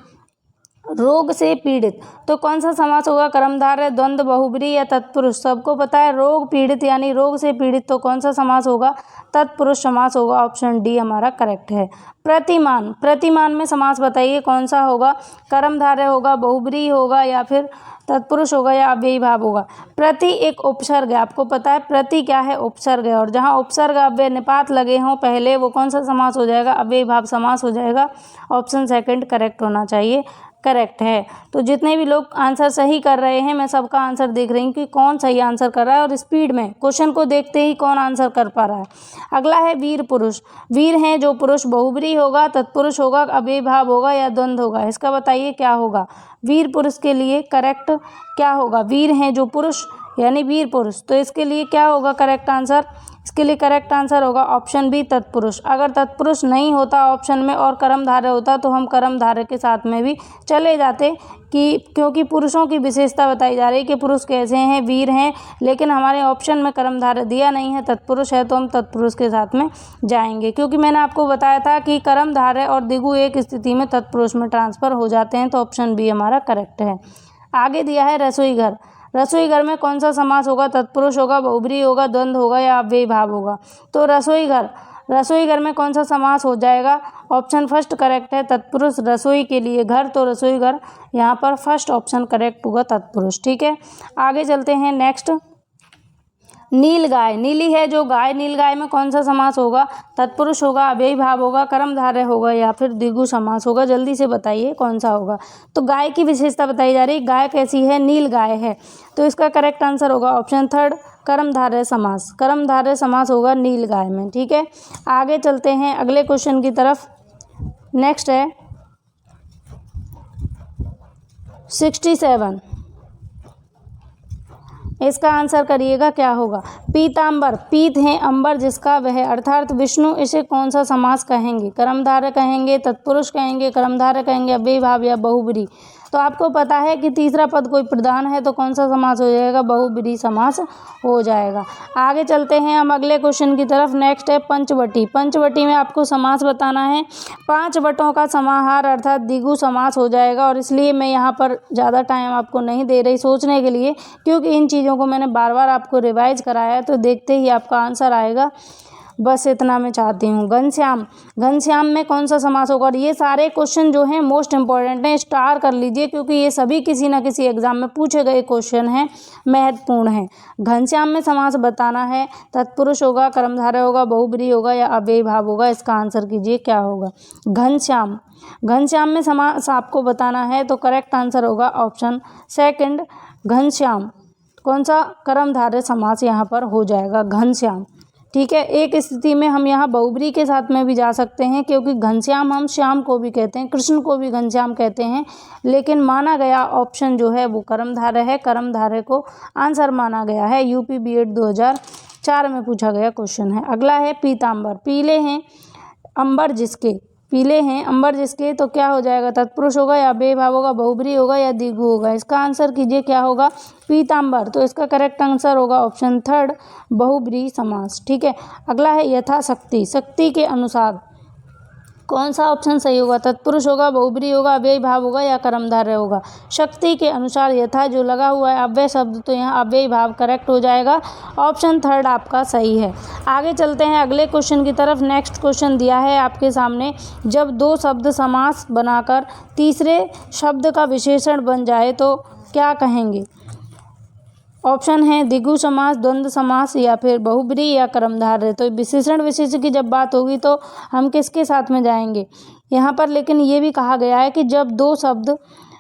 रोग से पीड़ित, तो कौन सा समास होगा, कर्मधारय द्वंद्व, बहुब्रीहि या तत्पुरुष। सबको पता है रोग पीड़ित यानी रोग से पीड़ित, तो कौन सा समास होगा, तत्पुरुष समास होगा। ऑप्शन डी हमारा करेक्ट है। प्रतिमान, प्रतिमान में समास बताइए कौन सा होगा, कर्मधारय होगा, बहुब्रीहि होगा या फिर तत्पुरुष होगा या अव्ययी भाव होगा। प्रति एक उपसर्ग है, आपको पता है प्रति क्या है, उपसर्ग है, और जहाँ उपसर्ग अव्यय निपात लगे हों पहले, वो कौन सा समास हो जाएगा, अव्ययी भाव समास हो जाएगा। ऑप्शन सेकंड करेक्ट होना चाहिए, करेक्ट है। तो जितने भी लोग आंसर सही कर रहे हैं, मैं सबका आंसर देख रही हूँ कि कौन सही आंसर कर रहा है, और स्पीड में क्वेश्चन को देखते ही कौन आंसर कर पा रहा है। अगला है वीर पुरुष, वीर हैं जो पुरुष, बहुब्रीहि होगा, तत्पुरुष होगा, अव्ययी भाव होगा या द्वंद्व होगा। इसका बताइए क्या होगा, वीर पुरुष के लिए करेक्ट क्या होगा, वीर हैं जो पुरुष यानी वीर पुरुष, तो इसके लिए क्या होगा करेक्ट आंसर, इसके लिए करेक्ट आंसर होगा ऑप्शन बी तत्पुरुष। अगर तत्पुरुष नहीं होता ऑप्शन में और कर्मधारय होता तो हम कर्मधारय के साथ में भी चले जाते, कि क्योंकि पुरुषों की विशेषता बताई जा रही है कि पुरुष कैसे हैं, वीर हैं, लेकिन हमारे ऑप्शन में कर्मधारय दिया नहीं है, तत्पुरुष है, तो हम तत्पुरुष के साथ में जाएंगे। क्योंकि मैंने आपको बताया था कि कर्मधारय और द्विगु एक स्थिति में तत्पुरुष में ट्रांसफर हो जाते हैं, तो ऑप्शन बी हमारा करेक्ट है। आगे दिया है रसोई घर, रसोई घर में कौन सा समास होगा, तत्पुरुष होगा, बहुब्रीहि होगा, द्वंद्व होगा या अव्ययी भाव होगा। तो रसोई घर, रसोई घर में कौन सा समास हो जाएगा, ऑप्शन फर्स्ट करेक्ट है, तत्पुरुष। रसोई के लिए घर, तो रसोई घर यहाँ पर फर्स्ट ऑप्शन करेक्ट होगा, तत्पुरुष, ठीक है। आगे चलते हैं नेक्स्ट। नील गाय, नीली है जो गाय, नील गाय में कौन सा समास होगा, तत्पुरुष होगा, अव्ययी भाव होगा, कर्मधारय होगा या फिर द्विगु समास होगा। जल्दी से बताइए कौन सा होगा। तो गाय की विशेषता बताई जा रही है, गाय कैसी है, नील गाय है, तो इसका करेक्ट आंसर होगा ऑप्शन थर्ड कर्मधारय समास, कर्मधारय समास होगा नील गाय में, ठीक है। आगे चलते हैं अगले क्वेश्चन की तरफ। नेक्स्ट है 67, इसका आंसर करिएगा क्या होगा। पीतांबर, पीत है अंबर जिसका वह, अर्थात विष्णु, इसे कौन सा समास कहेंगे, कर्मधारय कहेंगे, तत्पुरुष कहेंगे, कर्मधारय कहेंगे, अव्ययी भाव या बहुब्रीहि। तो आपको पता है कि तीसरा पद कोई प्रधान है तो कौन सा समास हो जाएगा, बहुब्रीहि समास हो जाएगा। आगे चलते हैं हम अगले क्वेश्चन की तरफ। नेक्स्ट है पंचवटी। पंचवटी में आपको समास बताना है। 5 वटों का समाहार अर्थात द्विगु समास हो जाएगा, और इसलिए मैं यहाँ पर ज़्यादा टाइम आपको नहीं दे रही सोचने के लिए, क्योंकि इन चीज़ों को मैंने बार बार आपको रिवाइज कराया है, तो देखते ही आपका आंसर आएगा। बस इतना मैं चाहती हूँ। घनश्याम। घनश्याम में कौन सा समास होगा, और ये सारे क्वेश्चन जो हैं मोस्ट इंपॉर्टेंट हैं, स्टार कर लीजिए, क्योंकि ये सभी किसी न किसी एग्जाम में पूछे गए क्वेश्चन हैं, महत्वपूर्ण हैं। घनश्याम में समास बताना है, तत्पुरुष होगा, कर्मधारय होगा, बहुब्रीहि होगा या अव्ययी भाव होगा। इसका आंसर कीजिए क्या होगा। घनश्याम। घनश्याम में समास आपको बताना है, तो करेक्ट आंसर होगा ऑप्शन सेकंड, घनश्याम। कौन सा, कर्मधारय समास यहाँ पर हो जाएगा, घनश्याम। ठीक है, एक स्थिति में हम यहाँ बहुब्रीहि के साथ में भी जा सकते हैं, क्योंकि घनश्याम हम श्याम को भी कहते हैं, कृष्ण को भी घनश्याम कहते हैं, लेकिन माना गया ऑप्शन जो है वो कर्मधारय है। कर्मधारय को आंसर माना गया है। यूपी बीएड 2004 में पूछा गया क्वेश्चन है। अगला है पीताम्बर। पीले हैं अंबर जिसके, पीले हैं अंबर जिसके, तो क्या हो जाएगा, तत्पुरुष होगा या अव्ययी भाव होगा, बहुब्रीहि होगा या द्विगु होगा। इसका आंसर कीजिए क्या होगा, पीताम्बर। तो इसका करेक्ट आंसर होगा ऑप्शन थर्ड, बहुब्रीहि समास। ठीक है, अगला है यथाशक्ति। शक्ति के अनुसार कौन सा ऑप्शन सही होगा, तत्पुरुष होगा, बहुब्रीहि होगा, अव्ययी भाव होगा या कर्मधारय होगा। शक्ति के अनुसार यथा जो लगा हुआ है अव्यय शब्द, तो यहाँ अव्ययी भाव करेक्ट हो जाएगा। ऑप्शन थर्ड आपका सही है। आगे चलते हैं अगले क्वेश्चन की तरफ। नेक्स्ट क्वेश्चन दिया है आपके सामने, जब 2 शब्द समास बनाकर तीसरे शब्द का विशेषण बन जाए तो क्या कहेंगे। ऑप्शन है द्विगु समास, द्वंद्व समास या फिर बहुब्रीहि या कर्मधारय। तो विशेषण विशेष्य की जब बात होगी तो हम किसके साथ में जाएंगे यहाँ पर, लेकिन ये भी कहा गया है कि जब 2 शब्द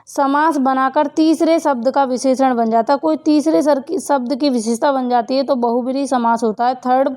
समास बनाकर तीसरे शब्द का विशेषण बन जाता है, कोई तीसरे शब्द की विशेषता बन जाती है तो बहुब्रीहि समास होता है। थर्ड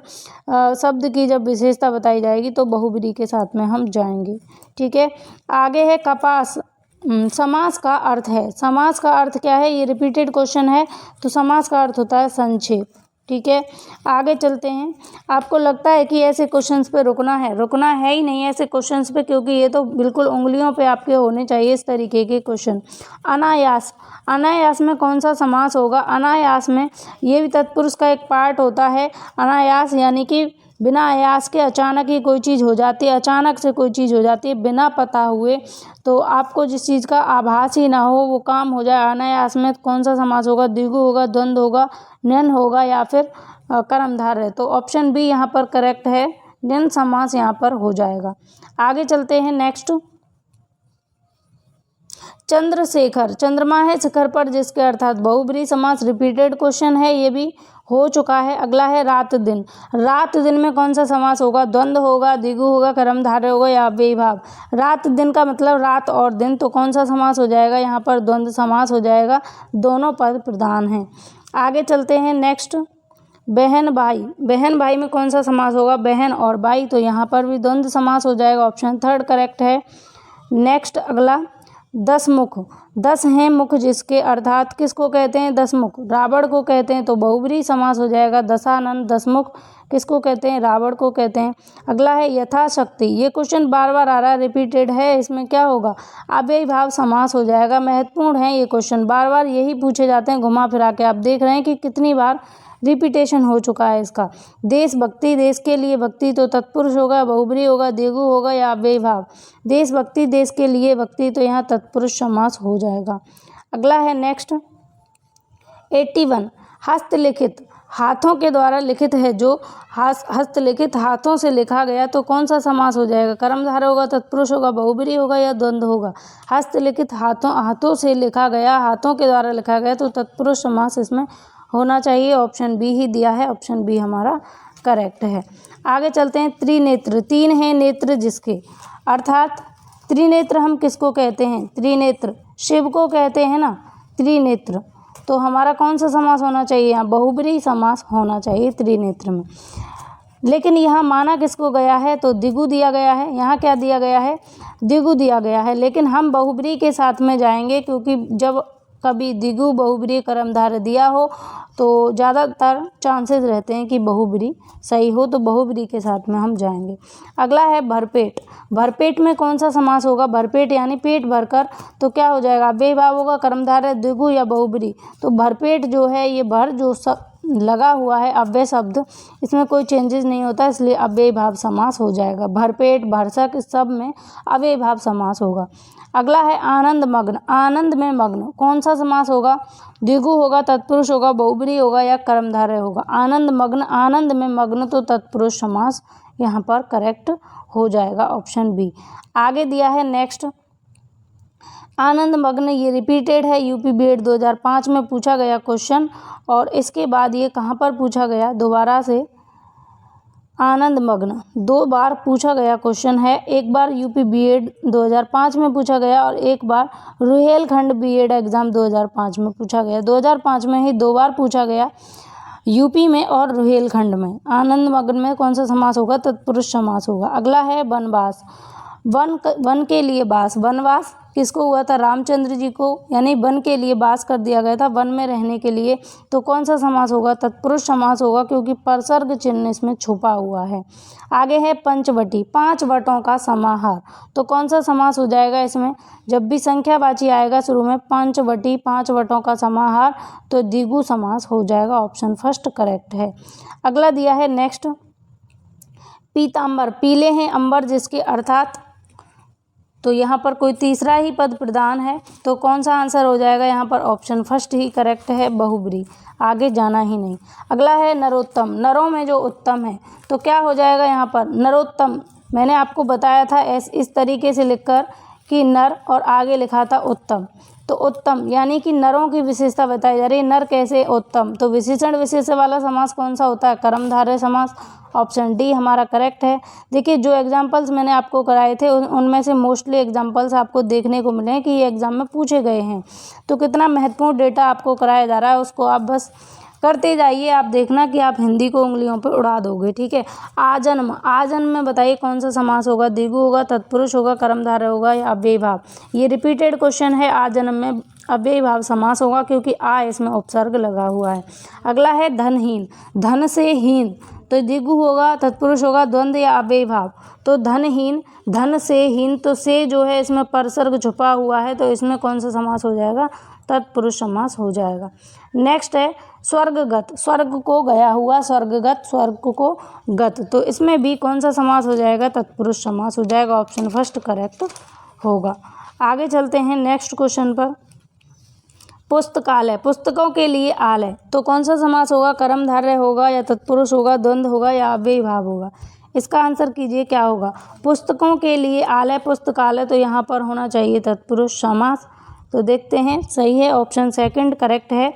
शब्द की जब विशेषता बताई जाएगी तो बहुब्रीहि के साथ में हम जाएंगे। ठीक है, आगे है कपास। समास का अर्थ है, समास का अर्थ क्या है, ये रिपीटेड क्वेश्चन है, तो समास का अर्थ होता है संक्षेप। ठीक है, आगे चलते हैं। आपको लगता है कि ऐसे क्वेश्चंस पे रुकना है ही नहीं ऐसे क्वेश्चंस पे, क्योंकि ये तो बिल्कुल उंगलियों पे आपके होने चाहिए इस तरीके के क्वेश्चन। अनायास। अनायास में कौन सा समास होगा, अनायास में ये भी तत्पुरुष का एक पार्ट होता है। अनायास यानी कि बिना आयास के अचानक ही कोई चीज़ हो जाती है, अचानक से कोई चीज़ हो जाती है बिना पता हुए, तो आपको जिस चीज़ का आभास ही ना हो वो काम हो जाए। अनायास में कौन सा समास होगा, द्विगु होगा, द्वंद्व होगा, ण्यन होगा या फिर कर्मधारय। तो ऑप्शन बी यहाँ पर करेक्ट है, ण्यन समास यहाँ पर हो जाएगा। आगे चलते हैं नेक्स्ट। चंद्रशेखर। चंद्रमा है शिखर पर जिसके अर्थात बहुब्रीहि समास, रिपीटेड क्वेश्चन है, ये भी हो चुका है। अगला है रात दिन। रात दिन में कौन सा समास होगा, द्वंद्व होगा, द्विगु होगा, कर्मधारय होगा या अव्ययी भाव। रात दिन का मतलब रात और दिन, तो कौन सा समास हो जाएगा यहाँ पर, द्वंद्व समास हो जाएगा, दोनों पद प्रधान हैं। आगे चलते हैं नेक्स्ट। बहन भाई। बहन भाई में कौन सा समास होगा, बहन और भाई, तो यहाँ पर भी द्वंद्व समास हो जाएगा, ऑप्शन थर्ड करेक्ट है। नेक्स्ट अगला 10 मुख। 10 हैं मुख जिसके, अर्थात किसको कहते हैं, 10 मुख, रावण को कहते हैं, तो बहुब्रीहि समास हो जाएगा। दशानन 10 मुख किसको कहते हैं, रावण को कहते हैं। अगला है यथाशक्ति। ये क्वेश्चन बार बार आ रहा है, रिपीटेड है, इसमें क्या होगा, अव्ययी भाव समास हो जाएगा। महत्वपूर्ण है ये क्वेश्चन, बार बार यही पूछे जाते हैं घुमा फिरा के। आप देख रहे हैं कि कितनी बार रिपीटेशन हो चुका है इसका। देशभक्ति, देश के लिए भक्ति, तो तत्पुरुष होगा, बहुब्रीहि होगा, द्विगु होगा या अव्ययी भाव। देशभक्ति, देश के लिए भक्ति, तो यहाँ तत्पुरुष समास हो जाएगा। अगला है नेक्स्ट 81। हस्तलिखित। हाथों के द्वारा लिखित है जो, हस्तलिखित हाथों से लिखा गया, तो कौन सा समास हो जाएगा, कर्मधारय होगा, तत्पुरुष होगा, बहुब्रीहि होगा या द्वंद्व होगा। हस्तलिखित हाथों से लिखा गया, हाथों के द्वारा लिखा गया, तो तत्पुरुष समास इसमें होना चाहिए। ऑप्शन बी ही दिया है, ऑप्शन बी हमारा करेक्ट है। आगे चलते हैं। त्रिनेत्र। 3 हैं नेत्र जिसके, अर्थात त्रिनेत्र हम किसको कहते हैं, त्रिनेत्र शिव को कहते हैं ना, त्रिनेत्र, तो हमारा कौन सा समास होना चाहिए, यहाँ बहुब्रीहि समास होना चाहिए त्रिनेत्र में। लेकिन यहाँ माना किसको गया है, तो द्विगु दिया गया है। यहाँ क्या दिया गया है, द्विगु दिया गया है, लेकिन हम बहुब्रीहि के साथ में जाएंगे, क्योंकि जब कभी द्विगु बहुब्रीहि कर्मधारय दिया हो तो ज़्यादातर चांसेस रहते हैं कि बहुब्रीहि सही हो, तो बहुब्रीहि के साथ में हम जाएंगे। अगला है भरपेट। भरपेट में कौन सा समास होगा? भरपेट यानी पेट भरकर, तो क्या हो जाएगा? अव्ययी भाव होगा, कर्मधारय द्विगु या बहुब्रीहि। तो भरपेट जो है ये भर जो लगा हुआ है अव्यय शब्द, इसमें कोई चेंजेस नहीं होता, इसलिए अव्ययी भाव समास हो जाएगा। भरपेट, भरसक सब में अव्ययी भाव समास होगा। अगला है आनंद मग्न। आनंद में मग्न कौन सा समास होगा? द्विगु होगा, तत्पुरुष होगा, बहुब्रीहि होगा या कर्मधारय होगा? आनंद मग्न, आनंद में मग्न तो तत्पुरुष समास यहाँ पर करेक्ट हो जाएगा, ऑप्शन बी। आगे दिया है नेक्स्ट आनंद मग्न, ये रिपीटेड है, यूपी बीएड 2005 में पूछा गया क्वेश्चन, और इसके बाद ये कहाँ पर पूछा गया दोबारा से? आनंद मग्न 2 बार पूछा गया क्वेश्चन है। एक बार यूपी बीएड 2005 में पूछा गया और एक बार रुहेलखंड बीएड एग्ज़ाम 2005 में पूछा गया। 2005 में ही 2 बार पूछा गया, यूपी में और रुहेलखंड में। आनंद मग्न में कौन सा समास होगा? तत्पुरुष समास होगा। अगला है वनवास। वन के लिए वास, वनवास किसको हुआ था? रामचंद्र जी को, यानी वन के लिए वास कर दिया गया था, वन में रहने के लिए। तो कौन सा समास होगा? तत्पुरुष समास होगा, क्योंकि परसर्ग चिन्ह इसमें छुपा हुआ है। आगे है पंचवटी, 5 वटों का समाहार। तो कौन सा समास हो जाएगा इसमें? जब भी संख्यावाची आएगा शुरू में, पंचवटी 5 वटों का समाहार, तो द्विगु समास हो जाएगा, ऑप्शन फर्स्ट करेक्ट है। अगला दिया है नेक्स्ट पीताम्बर, पीले हैं अंबर जिसके, अर्थात तो यहाँ पर कोई तीसरा ही पद प्रधान है, तो कौन सा आंसर हो जाएगा यहाँ पर? ऑप्शन फर्स्ट ही करेक्ट है, बहुब्रीहि, आगे जाना ही नहीं। अगला है नरोत्तम, नरों में जो उत्तम है, तो क्या हो जाएगा यहाँ पर? नरोत्तम, मैंने आपको बताया था इस तरीके से लिखकर कि नर और आगे लिखा था उत्तम। तो उत्तम यानी कि नरों की विशेषता बताई जा रही है, नर कैसे उत्तम, तो विशेषण विशेष्य वाला समास कौन सा होता है? कर्मधारय समास, ऑप्शन डी हमारा करेक्ट है। देखिए जो एग्जाम्पल्स मैंने आपको कराए थे उनमें से मोस्टली एग्जाम्पल्स आपको देखने को मिले हैं कि ये एग्जाम में पूछे गए हैं। तो कितना महत्वपूर्ण डेटा आपको कराया जा रहा है, उसको आप बस करते जाइए, आप देखना कि आप हिंदी को उंगलियों पे उड़ा दोगे, ठीक है। आजन्म, आजन्म में बताइए कौन सा समास होगा? द्विगु होगा, तत्पुरुष होगा, कर्मधारय होगा या अव्ययी भाव? ये रिपीटेड क्वेश्चन है, आजन्म में अव्ययी भाव समास होगा, क्योंकि आ इसमें उपसर्ग लगा हुआ है। अगला है धनहीन, धन से हीन, तो द्विगु होगा, तत्पुरुष होगा, द्वंद्व या अव्ययी भाव? तो धनहीन, धन से हीन, तो से जो है इसमें परसर्ग छुपा हुआ है, तो इसमें कौन सा समास हो जाएगा? तत्पुरुष समास हो जाएगा। नेक्स्ट है स्वर्गगत, स्वर्ग को गया हुआ, स्वर्गगत स्वर्ग को गत, तो इसमें भी कौन सा समास हो जाएगा? तत्पुरुष समास हो जाएगा, ऑप्शन फर्स्ट करेक्ट होगा। आगे चलते हैं नेक्स्ट क्वेश्चन पर। पुस्तकालय, पुस्तकों के लिए आलय, तो कौन सा समास होगा? कर्मधारय होगा या तत्पुरुष होगा, द्वंद्व होगा या अव्ययी भाव होगा? इसका आंसर कीजिए क्या होगा? पुस्तकों के लिए आलय, पुस्तकालय, तो यहाँ पर होना चाहिए तत्पुरुष समास। तो देखते हैं, सही है, ऑप्शन सेकंड करेक्ट है,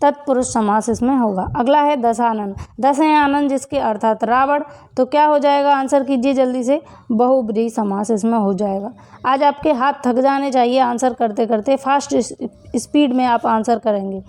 तत्पुरुष समास इसमें होगा। अगला है दशानन, 10 हैं आनंद जिसके, अर्थात रावण, तो क्या हो जाएगा? आंसर कीजिए जल्दी से, बहुब्रीहि समास इसमें हो जाएगा। आज आपके हाथ थक जाने चाहिए आंसर करते करते, फास्ट स्पीड में आप आंसर करेंगे।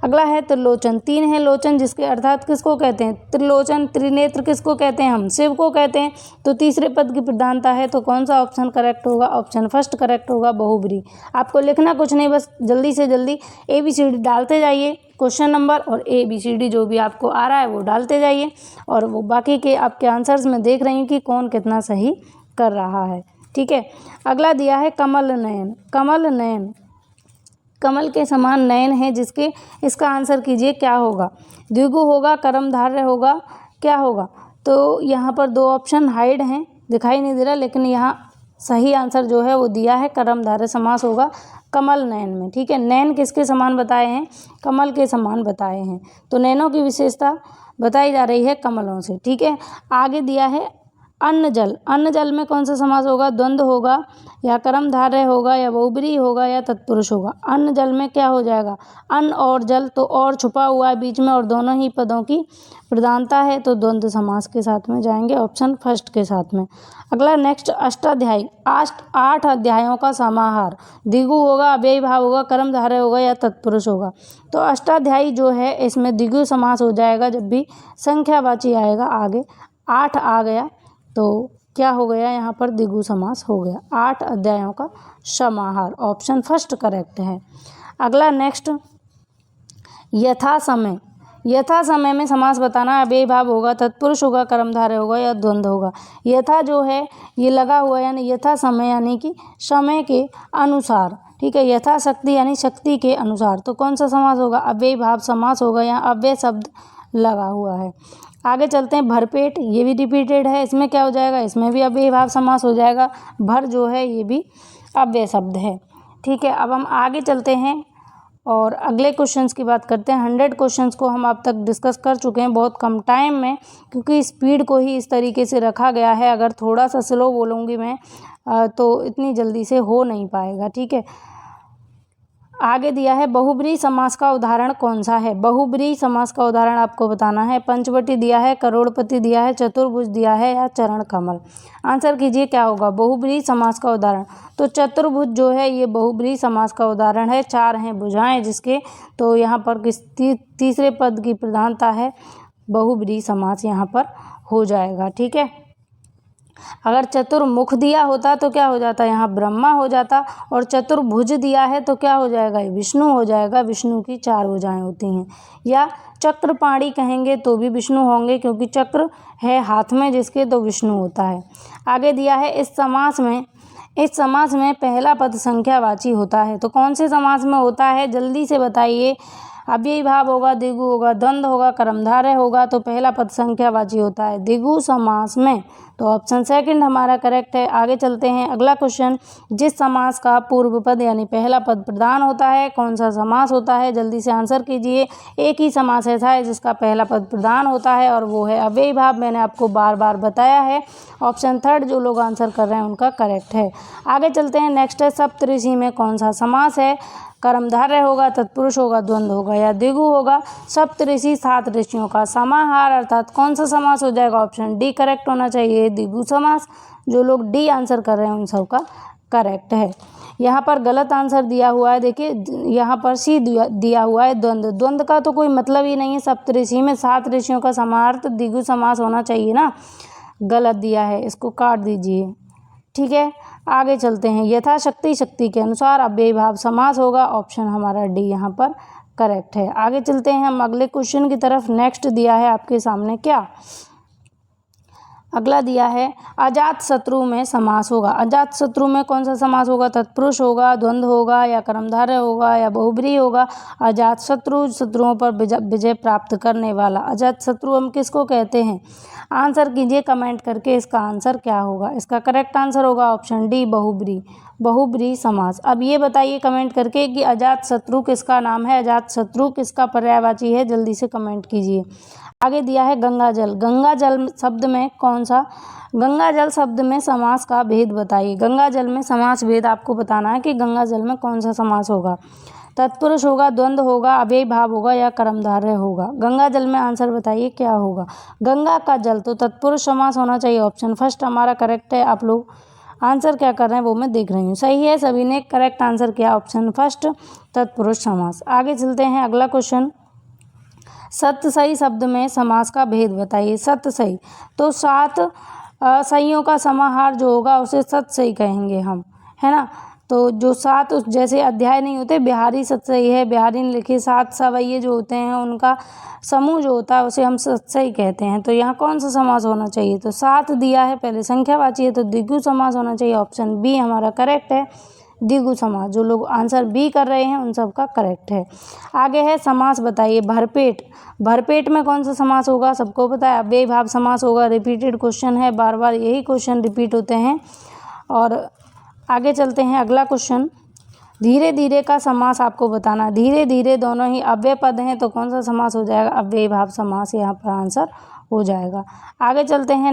अगला है त्रिलोचन, 3 है लोचन जिसके, अर्थात किसको कहते हैं? त्रिलोचन, त्रिनेत्र किसको कहते हैं? हम शिव को कहते हैं। तो तीसरे पद की प्रधानता है, तो कौन सा ऑप्शन करेक्ट होगा? ऑप्शन फर्स्ट करेक्ट होगा, बहुब्रीहि। आपको लिखना कुछ नहीं, बस जल्दी से जल्दी ABCD डालते जाइए, क्वेश्चन नंबर और ABCD जो भी आपको आ रहा है वो डालते जाइए, और वो बाकी के आपके आंसर्स में देख रही हूँ कि कौन कितना सही कर रहा है, ठीक है। अगला दिया है कमल नयन, कमल नयन, कमल के समान नयन है जिसके, इसका आंसर कीजिए क्या होगा? द्विगु होगा, कर्मधारय होगा, क्या होगा? तो यहाँ पर 2 ऑप्शन हाइड हैं, दिखाई नहीं दे रहा, लेकिन यहाँ सही आंसर जो है वो दिया है, कर्मधारय समास होगा कमल नयन में, ठीक है। नयन किसके समान बताए हैं? कमल के समान बताए हैं, तो नयनों की विशेषता बताई जा रही है कमलों से, ठीक है। आगे दिया है अन्न जल, अन्न जल में कौन सा समास होगा? द्वंद्व होगा या कर्मधारय होगा या बहुब्रीहि होगा या तत्पुरुष होगा? अन्न जल में क्या हो जाएगा? अन्न और जल, तो और छुपा हुआ है बीच में और दोनों ही पदों की प्रधानता है, तो द्वंद्व समास के साथ में जाएंगे, ऑप्शन फर्स्ट के साथ में। अगला नेक्स्ट अष्टाध्यायी, 8 अध्यायों का समाहार, द्विगु होगा, अव्ययी भाव होगा, कर्मधारय होगा या तत्पुरुष होगा? तो अष्टाध्यायी जो है इसमें द्विगु समास हो जाएगा जब भी संख्यावाची आएगा आगे। 8 आ गया तो क्या हो गया यहाँ पर? द्विगु समास हो गया, 8 अध्यायों का समाहार, ऑप्शन फर्स्ट करेक्ट है। अगला नेक्स्ट, यथा समय। यथा समय में समास बताना है। अव्ययी भाव होगा, तत्पुरुष होगा, कर्मधारय होगा या द्वंद्व होगा। यथा जो है ये लगा हुआ है, यानी यथा समय यानी कि समय के अनुसार, ठीक है। यथाशक्ति यानी शक्ति के अनुसार, तो कौन सा समास होगा? अव्ययी भाव समास होगा, यहाँ अव्यय शब्द लगा हुआ है। आगे चलते हैं, भरपेट, ये भी रिपीटेड है, इसमें क्या हो जाएगा? इसमें भी अव्ययी भाव समास हो जाएगा। भर जो है ये भी अव्यय शब्द है, ठीक है। अब हम आगे चलते हैं और अगले क्वेश्चंस की बात करते हैं। 100 क्वेश्चंस को हम अब तक डिस्कस कर चुके हैं बहुत कम टाइम में, क्योंकि स्पीड को ही इस तरीके से रखा गया है। अगर थोड़ा सा स्लो बोलूँगी मैं तो इतनी जल्दी से हो नहीं पाएगा, ठीक है। आगे दिया है, बहुब्रीहि समास का उदाहरण कौन सा है? बहुब्रीहि समास का उदाहरण आपको बताना है। पंचवटी दिया है, करोड़पति दिया है, चतुर्भुज दिया है या चरण कमल। आंसर कीजिए क्या होगा बहुब्रीहि समास का उदाहरण। तो चतुर्भुज जो है ये बहुब्रीहि समास का उदाहरण है। 4 हैं भुजाएं जिसके, तो यहाँ पर किस तीसरे पद की प्रधानता है, बहुब्रीहि समास यहाँ पर हो जाएगा, ठीक है। अगर चतुर्मुख दिया होता तो क्या हो जाता? यहाँ ब्रह्मा हो जाता। और चतुर्भुज दिया है तो क्या हो जाएगा? विष्णु हो जाएगा। विष्णु की 4 भुजाएं होती हैं। या चक्रपाणी कहेंगे तो भी विष्णु होंगे, क्योंकि चक्र है हाथ में जिसके, तो विष्णु होता है। आगे दिया है, इस समास में पहला पद संख्यावाची होता है। तो कौन से समास में होता है? जल्दी से बताइए। अव्ययी भाव होगा, द्विगु होगा, द्वंद्व होगा, कर्मधारय होगा, तो पहला पद संख्यावाची होता है द्विगु समास में। तो ऑप्शन सेकंड हमारा करेक्ट है। आगे चलते हैं, अगला क्वेश्चन, जिस समास का पूर्व पद यानी पहला पद प्रधान होता है, कौन सा समास होता है? जल्दी से आंसर कीजिए। एक ही समास ऐसा है जिसका पहला पद प्रधान होता है और वो है अव्ययी भाव। मैंने आपको बार बार बताया है। ऑप्शन थर्ड जो लोग आंसर कर रहे हैं उनका करेक्ट है। आगे चलते हैं, नेक्स्ट है, सप्तऋषि में कौन सा समास है? कर्मधारय होगा, तत्पुरुष होगा, द्वंद्व होगा या द्विगु होगा। सप्तऋषि 7 ऋषियों का समाहार, अर्थात कौन सा समास हो जाएगा? ऑप्शन डी करेक्ट होना चाहिए, द्विगु समास। जो लोग डी आंसर कर रहे हैं उन सबका करेक्ट है। यहाँ पर गलत आंसर दिया हुआ है, देखिए यहाँ पर सी दिया हुआ है द्वंद्व। द्वंद्व का तो कोई मतलब ही नहीं है। सप्तऋषि में 7 ऋषियों का समाहार, तो द्विगु समास होना चाहिए ना। गलत दिया है, इसको काट दीजिए, ठीक है। आगे चलते हैं, यथाशक्ति शक्ति के अनुसार अव्ययी भाव समास होगा। ऑप्शन हमारा डी यहाँ पर करेक्ट है। आगे चलते हैं हम अगले क्वेश्चन की तरफ। नेक्स्ट दिया है आपके सामने क्या? अगला दिया है, अजात शत्रु में समास होगा। अजात शत्रु में कौन सा समास होगा? तत्पुरुष होगा, द्वंद्व होगा या कर्मधारय होगा या बहुब्रीहि होगा। अजात शत्रु, शत्रुओं पर विजय प्राप्त करने वाला। अजात शत्रु हम किसको कहते हैं? आंसर कीजिए कमेंट करके, इसका आंसर क्या होगा? इसका करेक्ट आंसर होगा ऑप्शन डी बहुब्रीहि, बहुब्रीहि समास। अब ये बताइए कमेंट करके कि अजात शत्रु किसका नाम है? अजात शत्रु किसका पर्यायवाची है? जल्दी से कमेंट कीजिए। आगे दिया है गंगा जल। गंगा जल शब्द में कौन सा? गंगा जल शब्द में समास का भेद बताइए। गंगा जल में समास भेद आपको बताना है कि गंगा जल में कौन सा समास होगा। तत्पुरुष होगा, द्वंद्व होगा, अव्ययी भाव होगा या कर्मधारय होगा। गंगा जल में आंसर बताइए क्या होगा? गंगा का जल, तो तत्पुरुष समास होना चाहिए। ऑप्शन फर्स्ट हमारा करेक्ट है। आप लोग आंसर क्या कर रहे हैं वो मैं देख रही हूँ। सही है, सभी ने करेक्ट आंसर किया, ऑप्शन फर्स्ट तत्पुरुष समास। आगे चलते हैं, अगला क्वेश्चन, सतसई शब्द में समास का भेद बताइए। सतसई, तो 7 सईयों का समाहार जो होगा उसे सतसई कहेंगे हम, है ना। तो जो 7 जैसे अध्याय नहीं होते, बिहारी सतसई है, बिहारी ने लिखे 7 सवैये जो होते हैं उनका समूह जो होता है उसे हम सतसई कहते हैं। तो यहाँ कौन सा समास होना चाहिए? तो 7 दिया है, पहले संख्यावाची है, तो द्विगु समास होना चाहिए। ऑप्शन बी हमारा करेक्ट है, द्विगु समास। जो लोग आंसर बी कर रहे हैं उन सब का करेक्ट है। आगे है समास बताइए। भरपेट, भरपेट में कौन सा समास होगा? सबको पता है अव्ययी भाव समास होगा। रिपीटेड क्वेश्चन है, बार बार यही क्वेश्चन रिपीट होते हैं। और आगे चलते हैं, अगला क्वेश्चन, धीरे धीरे का समास आपको बताना। धीरे धीरे दोनों ही अव्यय पद हैं, तो कौन सा समास हो जाएगा? अव्ययी भाव समास यहाँ पर आंसर हो जाएगा। आगे चलते हैं,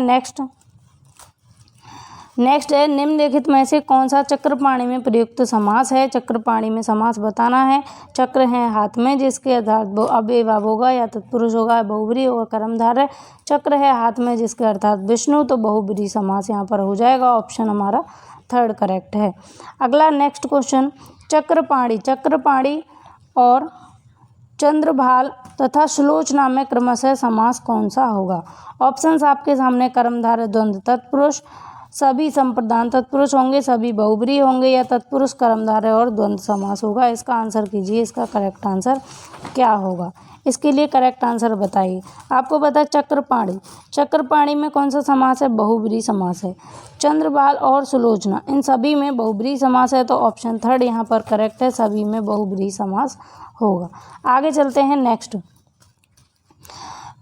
नेक्स्ट है, निम्नलिखित में से कौन सा चक्रपाणी में प्रयुक्त समास है? चक्रपाणी में समास बताना है। चक्र है हाथ में जिसके अर्थात अव्ययी भाव होगा या तत्पुरुष होगा, बहुब्रीहि होगा, कर्मधारय। चक्र है हाथ में जिसके अर्थात विष्णु, तो बहुब्रीहि समास यहाँ पर हो जाएगा। ऑप्शन हमारा थर्ड करेक्ट है। अगला नेक्स्ट क्वेश्चन, चक्रपाणी और चंद्रभाल तथा सुलोचना में क्रमशः समास कौन सा होगा? ऑप्शंस आपके सामने, कर्मधारय, द्वंद्व, तत्पुरुष, सभी संप्रदान तत्पुरुष होंगे, सभी बहुब्रीहि होंगे, या तत्पुरुष कर्मधारय और द्वंद्व समास होगा। इसका आंसर कीजिए, इसका करेक्ट आंसर क्या होगा। इसके लिए करेक्ट आंसर बताइए। आपको पता है चक्रपाणी, चक्रपाणी में कौन सा समास है, बहुब्रीहि समास है। चंद्रबाल और सुलोचना, इन सभी में बहुब्रीहि समास है, तो ऑप्शन 3 यहाँ पर करेक्ट है, सभी में बहुब्रीहि समास होगा। आगे चलते हैं नेक्स्ट।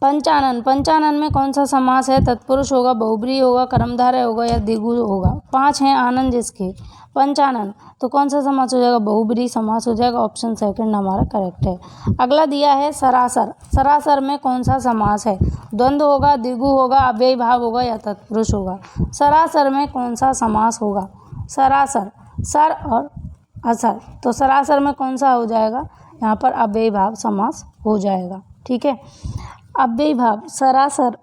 पंचानन, पंचानन में कौन सा समास है, तत्पुरुष होगा, बहुब्रीहि होगा, कर्मधारय होगा, या द्विगु होगा। 5 हैं आनंद जिसके। पंचानन तो कौन सा समास हो जाएगा, बहुब्रीहि समास हो जाएगा। ऑप्शन 2 हमारा करेक्ट है। अगला दिया है सरासर, सरासर में कौन सा समास है, द्वंद्व होगा, द्विगु होगा, अव्ययी भाव होगा, या तत्पुरुष होगा। सरासर में कौन सा समास होगा, सरासर, सर और असर, तो सरासर में कौन सा हो जाएगा, यहाँ पर अव्ययी भाव समास हो जाएगा। ठीक है, अव्ययी भाव सरासर,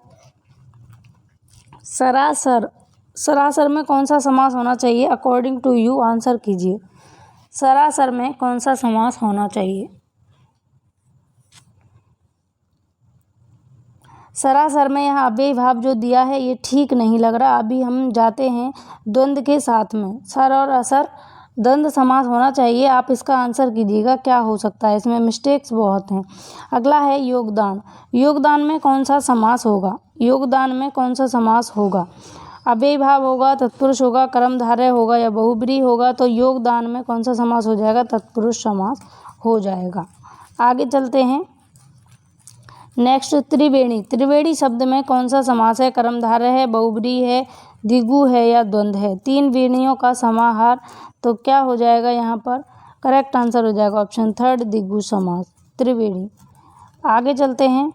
सरासर, सरासर में कौन सा समास होना चाहिए, अकॉर्डिंग टू यू आंसर कीजिए। सरासर में कौन सा समास होना चाहिए। सरासर में यहाँ अव्ययी भाव जो दिया है ये ठीक नहीं लग रहा। अभी हम जाते हैं द्वंद्व के साथ में, सर और असर द्वंद्व समास होना चाहिए। आप इसका आंसर कीजिएगा, क्या हो सकता है, इसमें मिस्टेक्स बहुत हैं। अगला है योगदान, योगदान में कौन सा समास होगा, योगदान में कौन सा समास होगा। अव्ययी भाव होगा, तत्पुरुष होगा, कर्मधारय होगा, या बहुब्रीहि होगा। तो योगदान में कौन सा समास हो जाएगा, तत्पुरुष समास हो जाएगा। आगे चलते हैं नेक्स्ट। त्रिवेणी, त्रिवेणी शब्द में कौन सा समास है, कर्मधारय है, बहुब्रीहि है, द्विगु है, या द्वंद्व है। 3 वेणियों का समाहार, तो क्या हो जाएगा यहाँ पर, करेक्ट आंसर हो जाएगा ऑप्शन 3 द्विगु समास, त्रिवेणी। आगे चलते हैं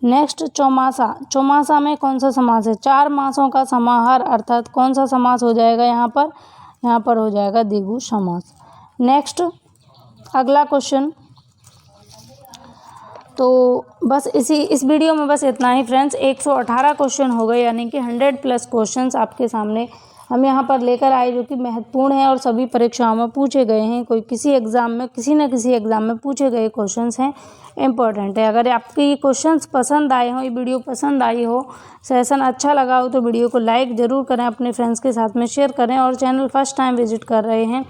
नेक्स्ट। चौमासा, चौमासा में कौन सा समास है, 4 मासों का समाहार, अर्थात कौन सा समास हो जाएगा यहाँ पर, यहाँ पर हो जाएगा द्विगु समास। नेक्स्ट अगला क्वेश्चन। तो बस इस वीडियो में बस इतना ही फ्रेंड्स। 118 क्वेश्चन हो गए, यानी कि 100+ क्वेश्चंस आपके सामने हम यहाँ पर लेकर आए, जो कि महत्वपूर्ण है और सभी परीक्षाओं में पूछे गए हैं। कोई किसी एग्ज़ाम में, किसी न किसी एग्ज़ाम में पूछे गए क्वेश्चंस हैं, इम्पोर्टेंट है। अगर आपके ये क्वेश्चंस पसंद आए हों, ये वीडियो पसंद आई हो, सेशन अच्छा लगा हो, तो वीडियो को लाइक ज़रूर करें, अपने फ्रेंड्स के साथ में शेयर करें। और चैनल फर्स्ट टाइम विजिट कर रहे हैं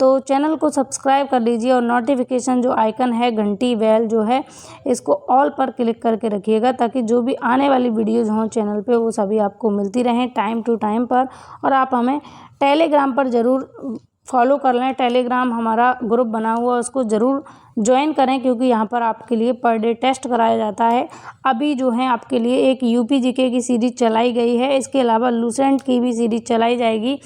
तो चैनल को सब्सक्राइब कर लीजिए, और नोटिफिकेशन जो आइकन है, घंटी बेल जो है, इसको ऑल पर क्लिक करके रखिएगा, ताकि जो भी आने वाली वीडियोज़ हों चैनल पे वो सभी आपको मिलती रहें टाइम टू टाइम पर। और आप हमें टेलीग्राम पर ज़रूर फॉलो कर लें, टेलीग्राम हमारा ग्रुप बना हुआ है, उसको ज़रूर ज्वाइन करें, क्योंकि यहाँ पर आपके लिए पर डे टेस्ट कराया जाता है। अभी जो है आपके लिए एक यूपी जीके की सीरीज़ चलाई गई है, इसके अलावा लूसेंट की भी सीरीज़ चलाई जाएगी।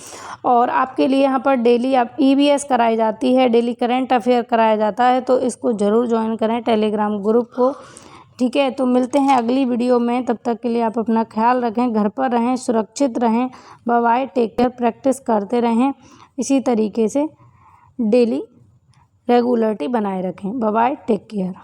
और आपके लिए यहाँ पर डेली आप ईवीएस कराई जाती है, डेली करंट अफेयर कराया जाता है, तो इसको ज़रूर ज्वाइन करें टेलीग्राम ग्रुप को। ठीक है, तो मिलते हैं अगली वीडियो में। तब तक के लिए आप अपना ख्याल रखें, घर पर रहें, सुरक्षित रहें। Bye bye, take care. Practice करते रहें इसी तरीके से, डेली रेगुलरिटी बनाए रखें। Bye bye, take care.